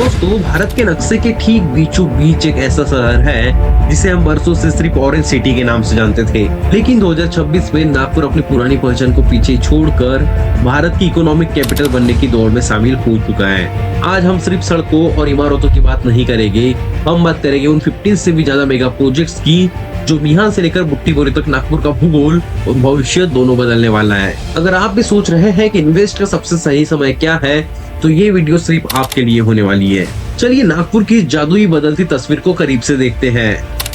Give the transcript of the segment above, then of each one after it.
दोस्तों, भारत के नक्शे के ठीक बीचों बीच एक ऐसा शहर है जिसे हम बरसों से सिर्फ ऑरेंज सिटी के नाम से जानते थे, लेकिन 2026 में नागपुर अपनी पुरानी पहचान को पीछे छोड़कर भारत की इकोनॉमिक कैपिटल बनने की दौड़ में शामिल हो चुका है। आज हम सिर्फ सड़कों और इमारतों की बात नहीं करेंगे, हम बात करेंगे उन 15 से भी ज्यादा मेगा प्रोजेक्ट्स की जो मिहान से लेकर बुट्टीबोरी तक नागपुर का भूगोल और भविष्य दोनों बदलने वाला है। अगर आप भी सोच रहे हैं कि इन्वेस्ट का सबसे सही समय क्या है, तो ये वीडियो सिर्फ आपके लिए होने वाली है। चलिए नागपुर की जादुई बदलती तस्वीर को करीब से देखते हैं।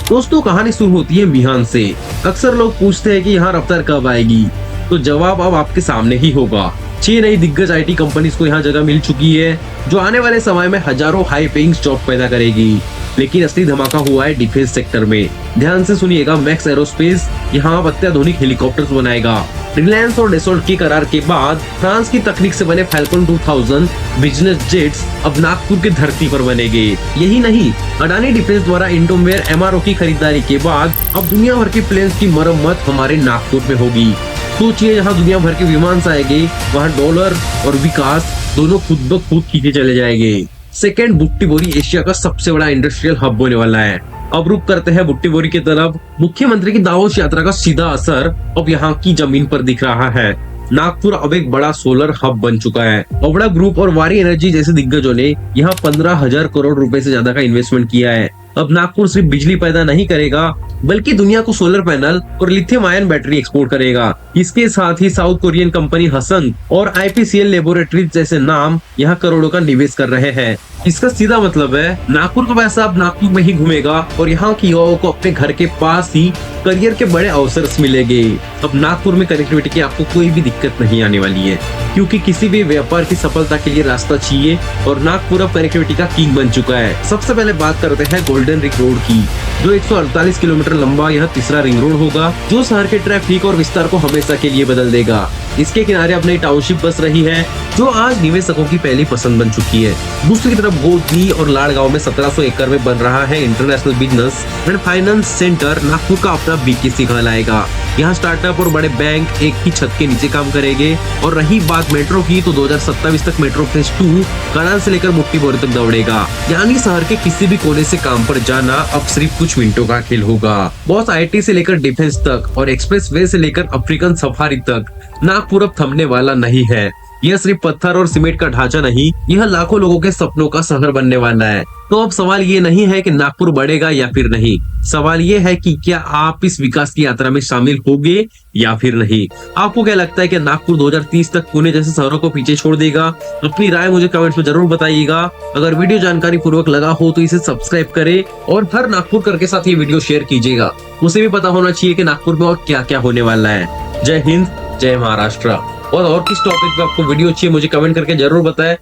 दोस्तों, कहानी शुरू होती है मिहान से। अक्सर लोग पूछते हैं कि यहाँ रफ्तार कब आएगी, तो जवाब अब आपके सामने ही होगा। 6 नई दिग्गज IT कंपनीज को यहाँ जगह मिल चुकी है, जो आने वाले समय में हजारों हाई पेइंग जॉब पैदा करेगी। लेकिन असली धमाका हुआ है डिफेंस सेक्टर में। ध्यान से सुनिएगा, मैक्स एरोस्पेस यहाँ अत्याधुनिक हेलीकॉप्टर्स बनाएगा। रिलायंस और डेसोल्ट के करार के बाद फ्रांस की तकनीक से बने फैल्कन 2000 बिजनेस जेट्स अब नागपुर की धरती पर बनेंगे। यही नहीं, अडानी डिफेंस द्वारा इंडोमेयर MRO की खरीदारी के बाद अब दुनिया भर के प्लेन्स की मरम्मत हमारे नागपुर में होगी। सोचिए, जहाँ दुनिया भर के विमान आएंगे, वहाँ डॉलर और विकास दोनों खुद ब खुद खींचे चले जाएंगे। सेकेंड, बुट्टीबोरी एशिया का सबसे बड़ा इंडस्ट्रियल हब होने वाला है। अब रुक करते हैं बुट्टीबोरी की तरफ। मुख्यमंत्री की दावोस यात्रा का सीधा असर अब यहाँ की जमीन पर दिख रहा है। नागपुर अब एक बड़ा सोलर हब बन चुका है। ओबड़ा ग्रुप और वारी एनर्जी जैसे दिग्गजों ने यहाँ 15,000 करोड़ रुपए से ज्यादा का इन्वेस्टमेंट किया है। अब नागपुर सिर्फ बिजली पैदा नहीं करेगा, बल्कि दुनिया को सोलर पैनल और लिथियम आयन बैटरी एक्सपोर्ट करेगा। इसके साथ ही साउथ कोरियन कंपनी हसन और IPCL लेबोरेटरीज जैसे नाम यहाँ करोड़ों का निवेश कर रहे हैं। इसका सीधा मतलब है नागपुर का पैसा अब नागपुर में ही घूमेगा और यहाँ की युवाओं को अपने घर के पास ही करियर के बड़े अवसर मिलेंगे। अब नागपुर में कनेक्टिविटी की आपको कोई भी दिक्कत नहीं आने वाली है, क्योंकि किसी भी व्यापार की सफलता के लिए रास्ता चाहिए और नागपुर अब कनेक्टिविटी का किंग बन चुका है। सबसे पहले बात करते हैं गोल्डन रिंग रोड की, जो 148 किलोमीटर लंबा यह तीसरा रिंग रोड होगा, जो शहर के ट्रैफिक और विस्तार को हमेशा के लिए बदल देगा। इसके किनारे अब नई टाउनशिप बस रही है, जो आज निवेशकों की पहली पसंद बन चुकी है। दूसरी तरफ गोदनी और लाड़गांव में 1700 एकड़ में बन रहा है international business and finance centre. Nagpur का अपना BKC कहलाएगा। यहाँ स्टार्टअप और बड़े बैंक एक ही छत के नीचे काम करेंगे। और रही बात मेट्रो की, तो 2027 तक मेट्रो फेज 2 करान से लेकर बुट्टीबोरी तक दौड़ेगा। यानी शहर के किसी भी कोने से काम पर जाना अब सिर्फ कुछ मिनटों का खेल होगा। बॉस IT से लेकर डिफेंस तक और एक्सप्रेस वे से लेकर अफ्रीकन सफारी तक नागपुर अब थमने वाला नहीं है। यह सिर्फ पत्थर और सीमेंट का ढांचा नहीं, यह लाखों लोगों के सपनों का शहर बनने वाला है। तो अब सवाल ये नहीं है कि नागपुर बढ़ेगा या फिर नहीं, सवाल ये है कि क्या आप इस विकास की यात्रा में शामिल होंगे या फिर नहीं। आपको क्या लगता है कि नागपुर 2030 तक पुणे जैसे शहरों को पीछे छोड़ देगा? अपनी राय मुझे कमेंट्स में जरूर बताइएगा। अगर वीडियो जानकारी पूर्वक लगा हो तो इसे सब्सक्राइब करें और हर नागपुर कर के साथ ये वीडियो शेयर कीजिएगा। उसे भी पता होना चाहिए कि नागपुर में और क्या क्या होने वाला है। जय हिंद, जय महाराष्ट्र। और किस टॉपिक पे आपको वीडियो चाहिए मुझे कमेंट करके जरूर बताएं।